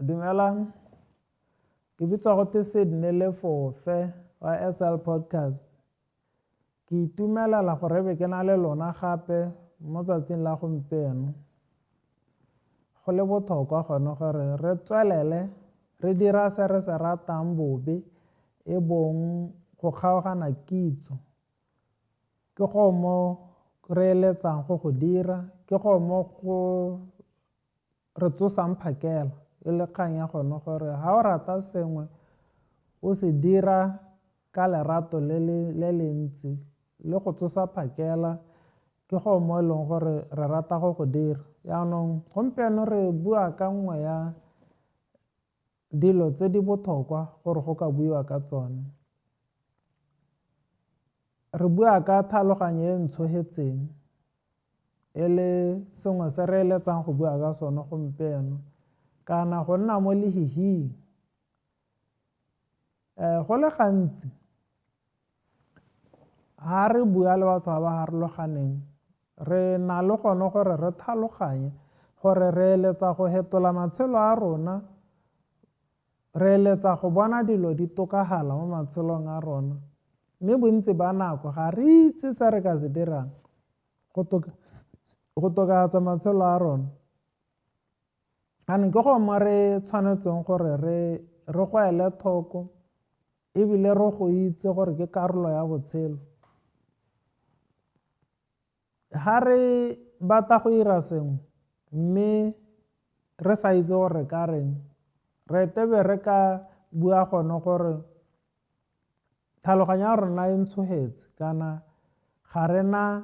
Dumelang, ke bitswa go te Sydney Lefofe wa SL Podcast. Ke itumelela gore be ke na le lona gape mo tsatsing la gompieno. Go le botlhokwa gone gore re tswelele re dira se re se ratang bobe e bong go kgaogana kitso. Ke go mo re eletsang go dira, ke go mo go re tsosang phakela. E le kgang ya gone gore ga o rata sengwe o se dira ka lerato le le ntsi le go tsosa phakela, ke go mo e leng gore re rata go dira. Yaanong gompieno re bua ka nngwe ya dilo tse di botlhokwa gore go ka buiwa ka tsone. Re bua ka tlhaloganyo e ntshogetseng e le sengwe se re eletsang go bua ka sone gompieno, kana go nna mo lehihing. Go le gantsi ga re bua le batho ba ba farologaneng, re na le gone gore re tlhaloganye gore re eletsa go fetola matshelo a rona, re eletsa go bona dilo di tokafala mo matshelong a rona. Mme bontsi ba nako ga re itse se re ka se dirang go tokafatsa matshelo a rona. Ke go mo re tshwanetseng gore re go ele thoko ebile re go itse gore ke karolo ya botshelo. Ga re batla go dira sengwe mme re sa itse gore re ka reng, re tebe re ka bua gone gore tlhaloganyo ya rona e ntshogetse, kana ga re na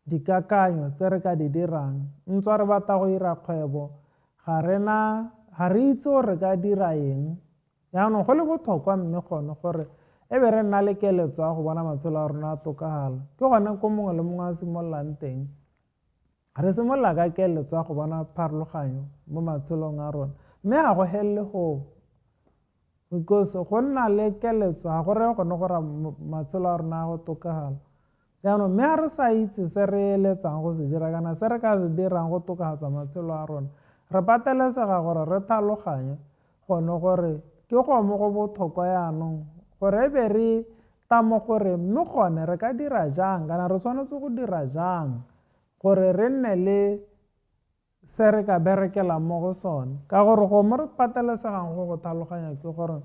dikakanyo tse re ka di dirang. Ntse re batla go dira kgwebo, ga re itse gore re ka dira eng. Yaanong go le botlhokwa mme gone gore e be re nna le keletso ya go bona matshelo a rona a tokafala. Ke gone ko mongwe le mongwe a simololang teng. Re simolola ka keletso ya go bona pharologanyo mo matshelong a rona, mme ga go felele go because go nna le keletso ga go reye gone gore matshelo a rona a go tokafala. Yaanong mme ga re sa itse se re eletsang go se dira kana se re ka se dirang go tokafatsa matshelo a rona, re patelesega gore re tlhaloganye gone gore ke go mo go botlhokwa yaanong gore e be re tamo gore mme gone re ka dira jang kana re tshwanetse go dira jang gore re nne le se re ka berekelang mo go sone. Ka gore go mo re patelesegang go tlhaloganya ke gore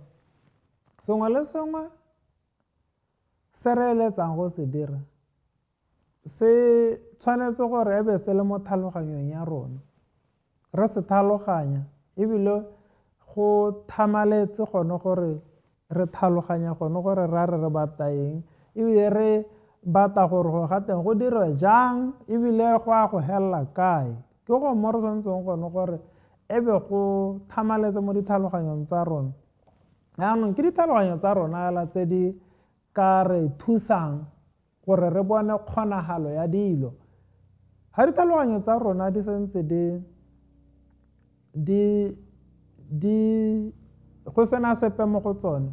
sengwe le sengwe se re eletsang go se dira se tshwanetse gore e be se le mo tlhaloganyong ya rona. Re se tlhaloganya ebile go thamaletse gone gore re tlhaloganya gone gore re batla eng, ebile re batla gore go ga teng go dirwe jang, ebile go a go helela kae. Ke go mo re tshwanetseng gone gore e be go thamaletse mo ditlhaloganyong tsa rona. Yaanong ke ditlhaloganyo tsa rona fela tse di ka re thusang gore re bone kgonagalo ya dilo. Ga ditlhaloganyo tsa rona di sentse go sena sepe mo go tsone,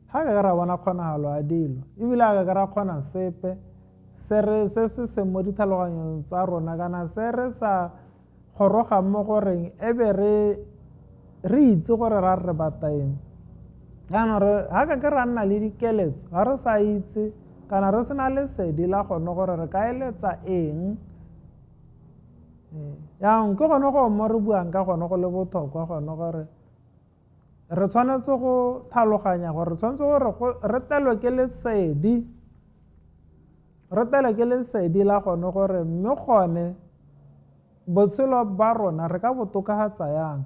ga ka ra bona kgonagalo ya dilo, ebile ga ka ra kgona sepe se se mo ditlhaloganyong tsa rona, kana se re sa gorogang mo goreng e be re itse gore re batla eng. Yaanong ga ka ra nna le dikeletso ga re sa itse kana re sena lesedi la gone gore re ka eletsa eng. Yaanong ke gone go mo re buang ka gone go le botlhokwa gone gore re tshwanetse go tlhaloganya gore re tshwanetse gore re tlelwe ke lesedi la gone gore mme gone botshelo ba rona re ka bo tokafatsa yang.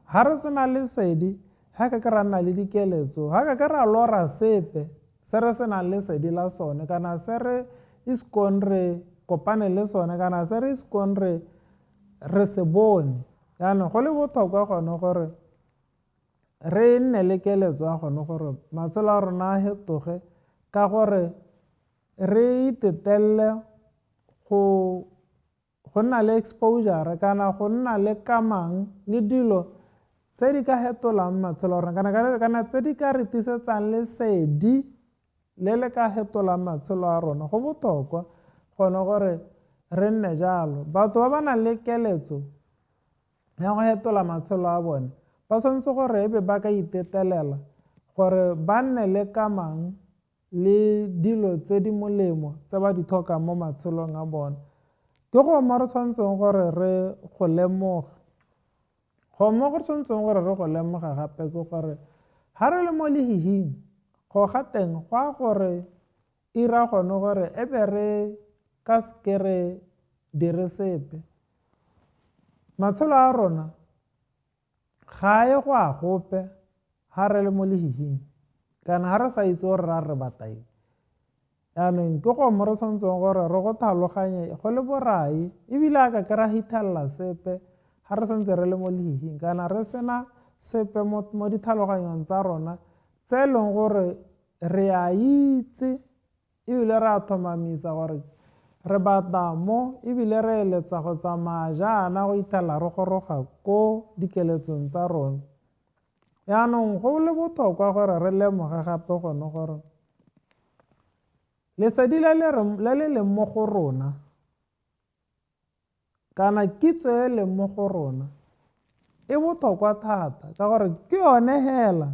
Ga re sena lesedi, ga ka ra nna le dikeletso, ga ka ra lora sepe se re senang lesedi la sone, kana se re iskong re kopane le sone, kana se re iskong re se bone. Yaanong go le botlhokwa gone gore re nne le keletso ya gone gore matshelo a rona a fetoge, ka gore re itetelele go nna le exposure kana go nna le kamang le dilo tse di ka fetolang matshelo a rona, kana tse di ka re tlisetsang lesedi le le ka fetolang matshelo a rona. Go botlhokwa gone gore re nne jalo. Batho ba ba nang le keletso ya go fetola matshelo a bone ba tshwanetse gore ebe ba ka itetelela gore ba nne le kamang le dilo tse di molemo tse ba di tlhokang mo matshelong a bona. Ke go mo re tshwanetseng gore re go lemoga. Go mo go tshwanetseng gore re go lemoga gape ke gore ha re le mo lehihing go ga teng go a gore ira gone gore ebe re ka seke re dire sepe. Matshelo a rona ga e go a gope ha re le mo lehihing kana ha re sa itse gore re bataeng. Yaanong ke go mo re tshwanetseng gore re go tlhaloganye go le borai ebile a ka ke ra hithelela sepe ha re santse re le mo lehihing kana re sena sepe mo ditlhaloganyong tsa rona tse e leng gore re a itse ebile re a thomamisa gore re bata mo ebile re eletsa go tsamaya jaana go ithelela re goroga ko dikeletsong tsa rona. Yaanong go le botlhokwa gore re lemoge gape gone gore lesedi le le leng mo go rona kana kitso e leng mo go rona e botlhokwa thata ka gore ke yone hela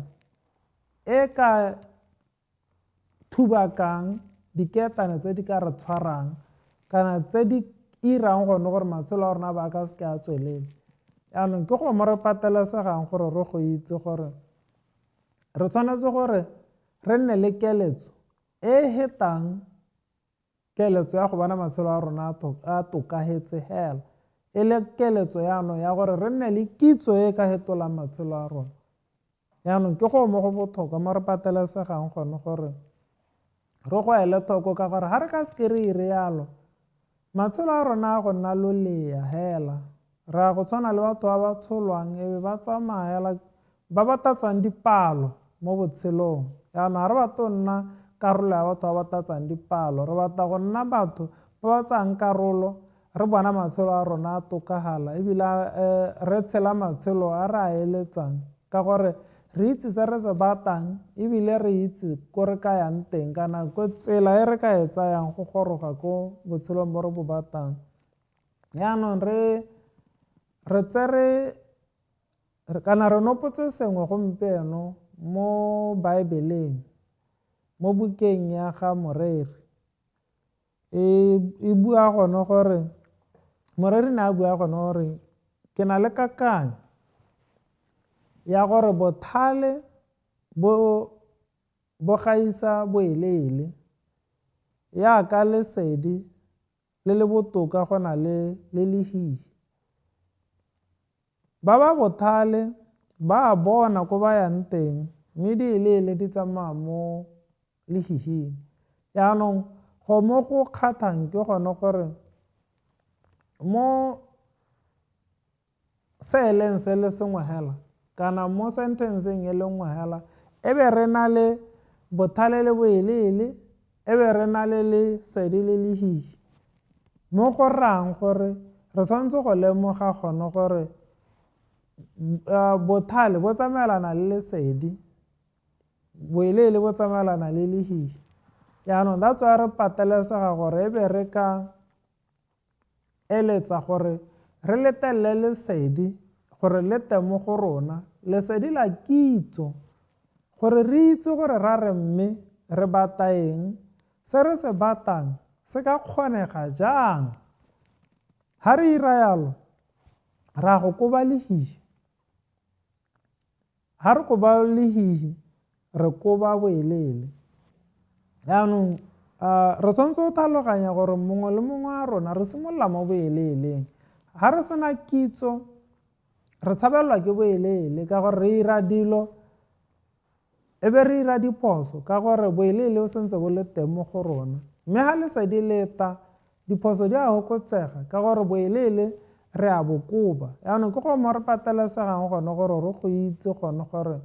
e ka thubakang diketane tse di ka re tshwarang kana tse di irang gone gore matshelo a rona ba ka seke a tswelele. Yaanong ke go mo re patelesegang gore re go itse gore re tshwanetse gore re nne le keletso e hetang keletso ya go bona matshelo a rona a tokafetse hela, e le keletso yaanong ya gore re nne le kitso e ka fetolang matshelo a rona. Yaanong ke go mo go botlhokwa mo re patelesegang gone gore re go ele thoko ka gore ha re ka seke re ire yalo matshelo a rona a go nna lolea hela. Re a go tshwana le batho ba ba tsholwang ebe ba tsamaya ba ba tatsang dipalo mo botshelong. Yaanong ga re bato nna karolo ya batho ba ba tatsang dipalo, re batla go nna batho ba ba tsayang karolo re bona matshelo a rona a tokafala ebile re tshela matshelo a re a eletsang ka gore re itse se re se batang ebile re itse ko re ka yang teng kana ko tsela e re ka e tsayang go goroga ko botshelong bo re bo batang. Yaanong re tsere kana re nopotse sengwe gompieno mo baebeleng mo bukeng ya ga Moreri e bua gone gore Moreri ne a bua gone gore ke na le kakanyo ya gore bothale bo gaisa boeleele yaka lesedi le le botoka go na le lehihi. Ba ba bothale ba bona ko ba yang teng mme dieleele di tsamaya mo lehihing. Yaanong go mo go kgathang ke gone gore mo seeleng se le sengwe hela kana mo sentenseng e le nngwe hela ebe re na le bothale le boeleele ebe re na le lesedi le lehihi. Mo go rayang gore re tshwanetse go lemoga gone gore bothale bo tsamaelana le lesedi, boeleele bo tsamaelana le lehihi. Yaanong that's why re patelesega gore ebe re ka eletsa gore re letelele lesedi gore le teng mo go rona, lesedi la kitso gore re itse gore ra re mme re bata eng, se re se batang se ka kgonega jang. Ha re ira yalo ra go koba lehihi, ha re koba lehihi re koba boeleele. Yaanong re tshwanetse go tlhaloganya gore mongwe le mongwe wa rona re simolola mo boeleeleng. Ha re sena kitso re tshabelelwa ke boeleele ka gore re ira dilo ebe re ira diphoso ka gore boeleele o sentse bo le teng mo go rona. Mme ha lesedi leta diphoso di a fokotsega ka gore boeleele re a bokoba. Yaanong ke go mo re patelesegang gone gore re go itse gone gore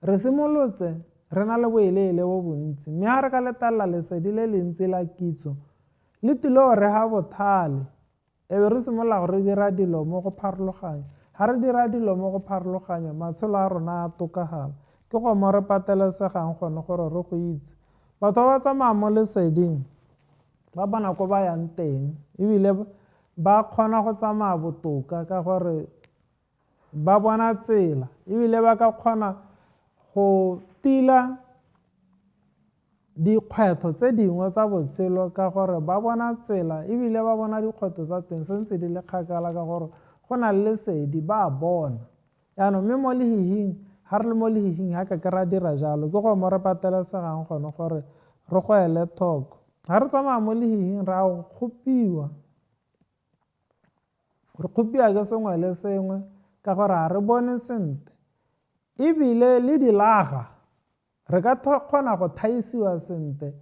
re simolotse re na le boeleele bo bontsi mme ha re ka letelela lesedi le le ntsi la kitso le tilo re ha bothale ebe re simolola gore re dira dilo mo go pharologanya. Ha re dira dilo mo go pharologanya matshelo a rona a tokafala. Ke go mo re patelesegang gone gore re go itse batho ba tsamaya mo leseding ba bona ko ba yang teng ebile ba kgona go tsamaya botoka ka gore ba bona tsela ebile ba ka kgona go tila dikgwetlho tse dingwe tsa botshelo ka gore ba bona tsela ebile ba bona dikgwetlho tsa teng sentse di le kgakala ka gore go na le lesedi ba bona. Yaanong mme mo lehihing ga re le mo lehihing ga ke ra dira jalo ke go mo re patelesegang gone gore re go ele thoko. Ga re tsamaya mo lehihing re a go kgopiwa, re kgopiwa ke sengwe le sengwe ka gore ga re bone sentle ebile le dilaga re ka kgona go thaisiwa sentle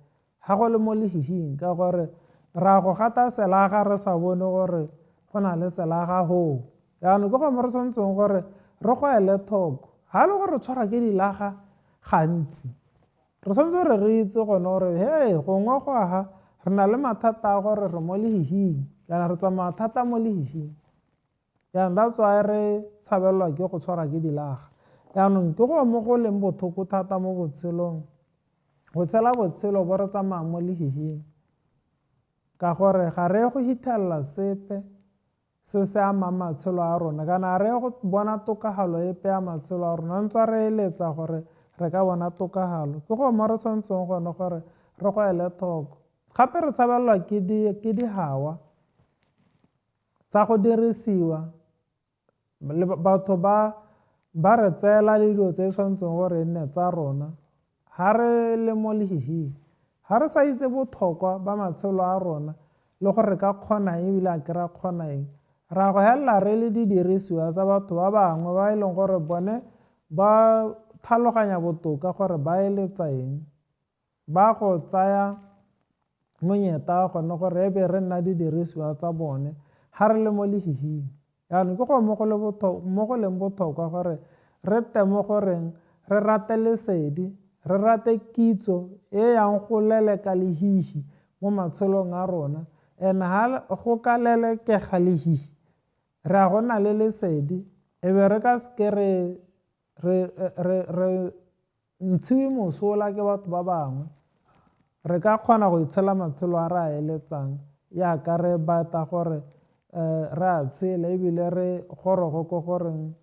ga go le mo lehihing ka gore ra go gata selaga re sa bone gore go na le selaga hoo. Yaanong ke go mo re tshwanetseng gore re go ele thoko ga le gore tshwara ke dilaga gantsi re tshwanetse re re itse gone gore he gongwe go aga re na le mathata a gore re mo lehihing kana re tsamaya thata mo lehihing. Yaanong that's why re tshabelelwa ke go tshwara ke dilaga. Yaanong ke go mo go leng bothoko thata mo botshelong go tshela botshelo bo re tsamaya mo lehihing ka gore ga re go hithelela sepe se se amang matshelo a rona kana ga re go bona tokagalo epe ya matshelo a rona ntse re eletsa gore re ka bona tokagalo. Ke go mo re tshwanetseng gone gore re go ele thoko gape re tshabelelwa ke digawa tsa go dirisiwa batho ba re tseela le dilo tse di tshwanetseng gore e nne tsa rona ga re le mo lehihing. Ga re sa itse botlhokwa ba matshelo a rona le gore re ka kgona ebile a kry-a kgona eng ra go helela re le didirisiwa tsa batho ba bangwe ba e leng gore bone ba tlhaloganya botoka gore ba eletsa eng, ba go tsaya monyeta wa gone gore e be re nna didirisiwa tsa bone ga re le mo lehihing. Yaanong ke go mo go leng botlhokwa gore re temo goreng re rate lesedi, re rate kitso e yang go leleka lehihi mo matshelong a rona and ga go ka lelekega lehihi re a go na le lesedi e be re ka seke re ntshiwe mosola ke batho ba bangwe re ka kgona go itshela matshelo a re a eletsang yaka re batla gore re a tshela ebile re gorogo ko goreng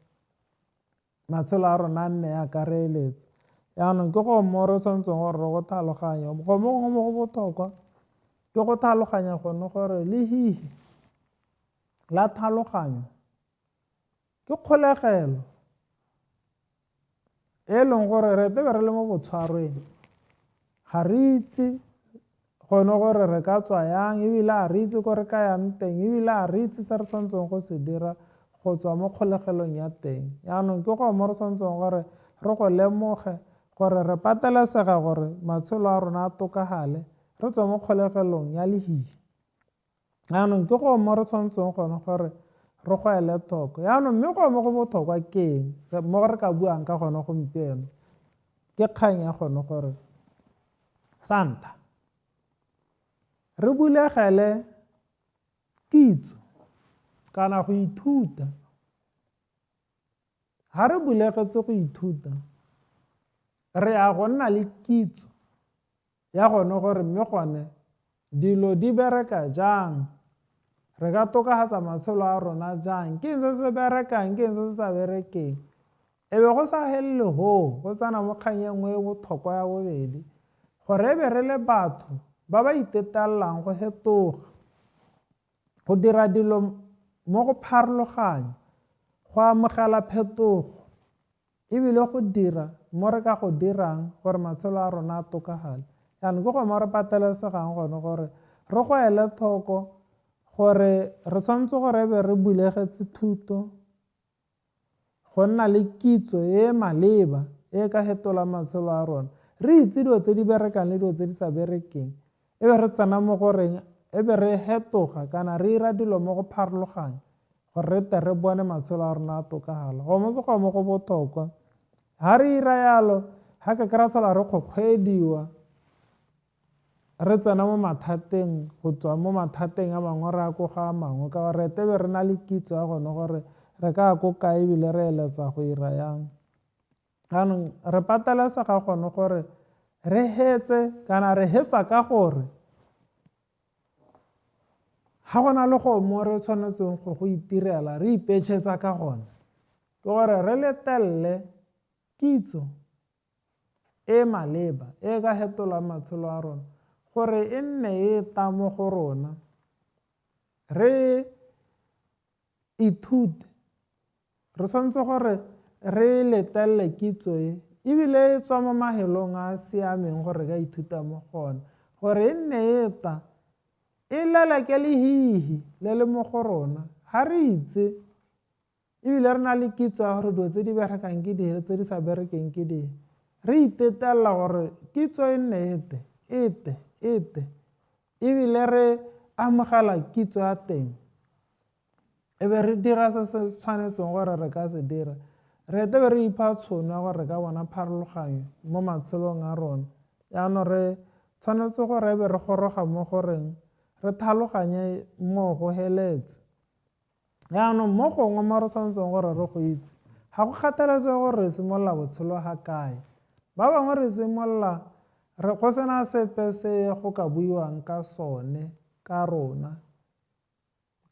matshelo a rona a nne yaka re eletsa. Yaanong ke go mo re tshwanetseng gore re go tlhaloganya go mo go botlhokwa ke go tlhaloganya gone gore lehihi la tlhaloganyo ke kgolegelo e leng gore re tebe re le mo botshwareng ga re itse gone gore re ka tswa yang ebile a re itse ko re ka yang teng ebile a re itse se re tshwanetseng go se dira go tswa mo kgolegelong ya teng. Yaanong ke go mo re tshwanetseng gore re go lemoge gore re patelesega gore matshelo a rona a tokagale re tswa mo kgolegelong ya lehihi. Yaanong ke go mo re tshwanetseng gone gore re go ele thoko. Yaanong mme go mo go botlhokwa ke eng mo re ka buang ka gone gompieno ke kgang ya gone gore sa ntlha re bulegele kitso kana go ithuta. Ga re bulegetse go ithuta re ya go nna le kitso ya gone gore mme gone dilo di bereka jang, re ka tokagatsa matshelo a rona jang, ke eng se se berekang, ke eng se se sa berekeng. E be go sa helele hoo go tsena mo kgang e nngwe e botlhokwa ya bobedi gore e be re le batho ba ba itetelelang go fetoga, go dira dilo mo go pharologanya, go amogela phetogo ebile go dira mo re ka go dirang gore matshelo a rona a tokagale. Yaanong ke go mo re patelesegang gone gore re go ele thoko gore re tshwanetse gore e be re bulegetse thuto, go nna le kitso e maleba e ka fetola matshelo a rona, re itse dilo tse di berekang le dilo tse di sa berekeng e be re tsena mo goreng e be re fetoga kana re 'ira dilo mo go pharologanya gore re tle re bone matshelo a rona a tokagala. Go mo ke go mo go botlhokwa ga re 'ira yalo ga ke kry-a tlhola re kgokgwediwa re tsena mo mathateng go tswa mo mathateng a mangwe re ya ko ga a mangwe ka gore re tebe re na le kitso ya gone gore re ka ya ko kae ebile re eletsa go 'ira yang. Yaanong re patelesega gone gore re hetse kana re hetsa ka gore ga go na le go mo re tshwanetseng go itirela re ipetšhetsa ka gone ke gore re letelele kitso e maleba e ka fetolang matshelo a rona gore e nne e ta mo go rona, re ithute. Re tshwanetse gore re letelele kitso e ebile e tswa mo mafelong a a siameng gore ka ithuta mo gona, gore e nne e ta e leleke lehihi le le mo go rona. Ga re itse ebile re na le kitso ya gore dilo tse di berekang ke dife tse di sa berekeng ke dife, re itetelela gore kitso e nne ete ebile re amogela kitso ya teng, e be re dira se se tshwanetseng gore re ka se dira. Re be re ipha tšhono ya gore re ka bona pharologanyo mo matshelong a rona. Jaanong re tshwanetse gore e be re goroga mo goreng re tlhaloganye mo go heletse. Jaanong mo gongwe mo re tshwanetseng gore re go itse, ga go kgathalesege gore re simolola botshelo ga kae. Ba bangwe re simolola go sena sepe se go ka buiwang ka sone ka rona,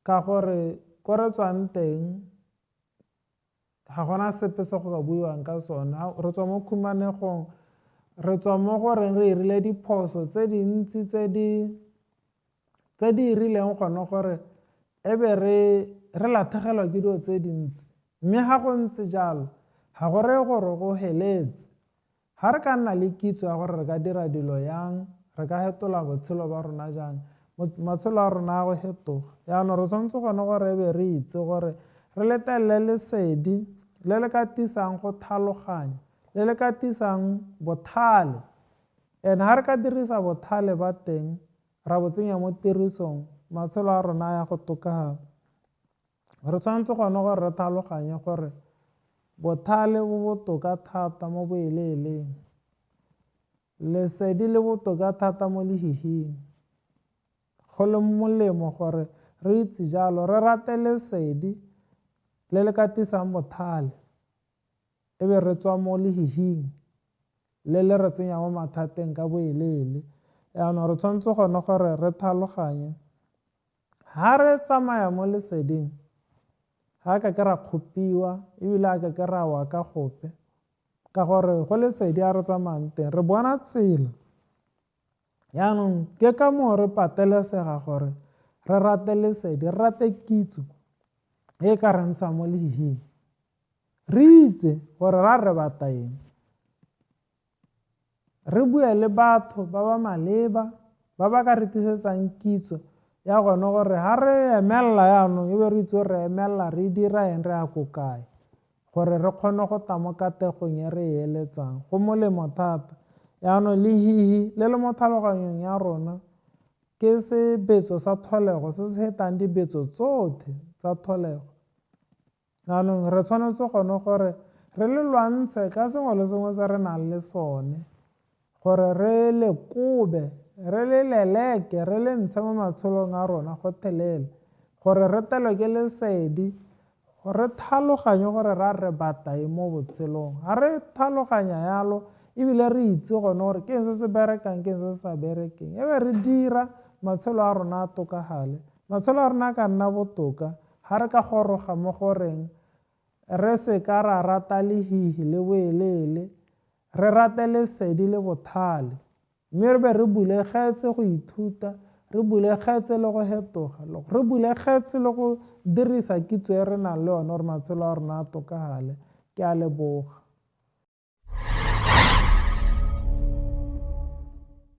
ka gore ko re tswang teng ga gona sepe se go ka buiwang ka sone. Re tswa mo khumanegong, re tswa mo goreng re 'irile diphoso tse dintsi tse di irileng gone gore e be re latlhegelwa ke dilo tse dintsi. Mme ga go ntse jalo ga go reye gore go feletse. Ga re ka nna le kitso ya gore re ka dira dilo yang, re ka fetola botshelo ba rona jang, matshelo a rona a go fetoga. Jaanong re tshwanetse gone gore e be re itse gore re letelele lesedi le le ka tisang go tlhaloganya, le le ka tisang bothale. And ga re ka dirisa bothale ba teng ra bo tsenya mo tirisong, matshelo a rona a ya go tokafala. Re tshwanetse gone gore re tlhaloganye gore bothale bo botoka thata mo boeleleng, lesedi le botoka thata mo lehihing. Go le molemo gore re itse jalo, re rate lesedi le le ka tisang bothale, e be re tswa mo lehihing le le re tsenya mo mathateng ka boelele. Jaanong re tshwanetse gone gore re tlhaloganye, ga re tsamaya mo leseding, ga ka ke ra kgopiwa ebile ga ka ke ra wa ka gope, ka gore go lesedi a re tsamayang teng re bona tsela. Jaanong ke ka moo re patelesega gore re rate lesedi, re rate kitso e ka re ntshang mo lehihing, re itse gore ra re batla eng, re bue le batho ba ba maleba ba ba ka re tlisetsang kitso ya gone gore ga re emelela jaanong e be re itse re emelela re dira eng, re ya ko kae, gore re kgone go tla mo kategong e re e eletsang. Go molemo thata. Jaanong lehihi le le mo tlhaloganyong ya rona ke sebetso sa tlholego se se fetang dibetso tsotlhe tsa tlholego. Jaanong re tshwanetse gone gore re le lwantshe ka sengwe le sengwe se re nang le sone, gore re le kobe, re le leleke, re le ntshe mo matshelong a rona gotlhelele, gore re telwe ke lesedi, re tlhaloganye gore ra re batla eng mo botshelong. Ga re tlhaloganya yalo ebile re itse gone gore ke eng se se berekang, ke eng se se sa berekeng, e be re dira matshelo a rona a tokafale. Matshelo a rona a ka nna botoka ga re ka goroga mo goreng re se ka ra rata lehihi le boelele, re rate lesedi le bothale, mme re be re bulegetse go ithuta, re bulegetse le go fetoga, re bulegetse le go dirisa kitso e re nang le yone gore matshelo a rona a tokafale. Ke a leboga.